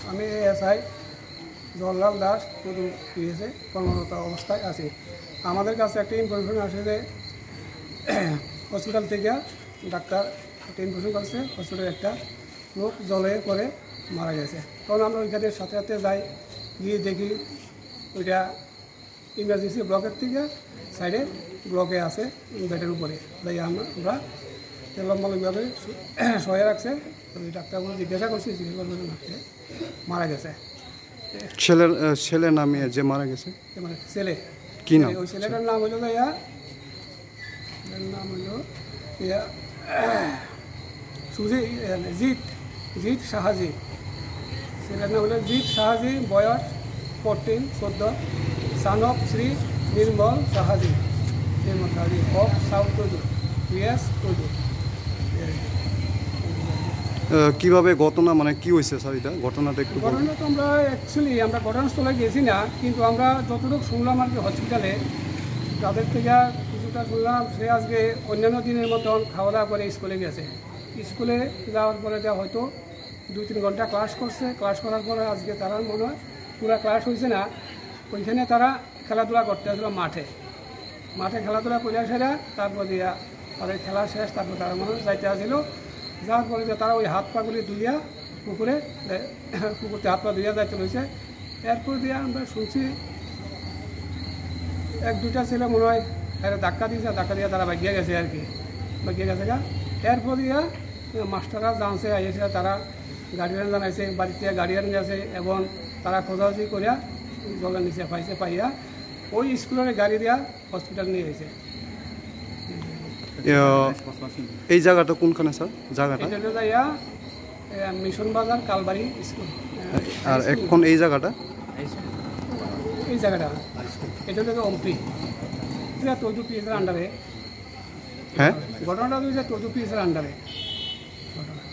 আমি এসআই জওহরলাল দাস পুরো পিএসে কর্মরত অবস্থায় আছি। আমাদের কাছে একটা ইনফরমেশন আসে যে হসপিটাল থেকে ডাক্তার একটা ইনফরমেশন করছে হসপিটালে একটা লোক জলে পরে মারা গেছে। তখন আমরা ওইখানে সাথে সাথে যাই, গিয়ে দেখি ওইটা ইমার্জেন্সি ব্লকের থেকে সাইডে ব্লকে আছে বেডের উপরে। তাই আমরা লম্বালম্বিভাবে সহায় রাখছে। ওই ডাক্তারগুলো জিজ্ঞাসা করছি, জিজ্ঞাসা করলে মারা গেছে। ছেলের নামে যে মারা গেছে মানে ছেলে কি নাম? ওই ছেলেটার নাম হলো জিৎ শাহাজি। ছেলের নাম হলো জিৎ শাহাজি, বয়স 14 son of Shri Nirmal Shahaji of south Tudu yes Tudu. কিভাবে ঘটনা মানে কি হয়েছে স্যার? এটা ঘটনাটা একটু ঘটনা তো আমরা অ্যাকচুয়ালি আমরা ঘটনাস্থলে গেছি না, কিন্তু আমরা যতটুকু শুনলাম আর কি হসপিটালে তাদের থেকে কিছুটা শুনলাম। সে আজকে অন্যান্য দিনের মতন খাওয়া দাওয়া করে স্কুলে গেছে। স্কুলে যাওয়ার পরে হয়তো 2-3 ঘন্টা ক্লাস করছে। ক্লাস করার পরে আজকে তারা মনে হয় পুরো ক্লাস হয়েছে না, ওইখানে তারা খেলাধুলা করতে আসলো মাঠে খেলাধুলা করে আসে। তারপর দিয়া তাদের খেলা শেষ, তারপর তারা মনে হয় যাইতে আসছিল। যাওয়ার পরে তারা ওই হাত পাগুলি ধুইয়া পুকুরতে হাত পা ধুইয়া যাইতে রয়েছে। এরপর দিয়ে আমরা শুনছি 1-2টা ছেলে মনে হয় ধাক্কা দিয়ে তারা বাগিয়ে গেছে আর কি, বাগিয়ে গেছে গা। এরপর দিয়া মাস্টাররা জানছে, এসে তারা গার্ডিয়ান জানাইছে, বাড়িতে গার্ডিয়ান গেছে এবং তারা খোঁজাখুঁজি করিয়া জলের নিচে পাইয়া ওই স্কুলের গাড়ি দিয়া হসপিটাল নিয়ে গেছে। এই জায়গাটা কোনখানে স্যার? জায়গাটা যাইয়া মিশন বাজার কালবাড়ি স্কুল। আর এখন এই জায়গাটা এটা হলো অম্পি, এটা তজু পিএসের আন্ডারে। হ্যাঁ, ঘটনাটা হচ্ছে তজু পিএসের আন্ডারে ঘটনা।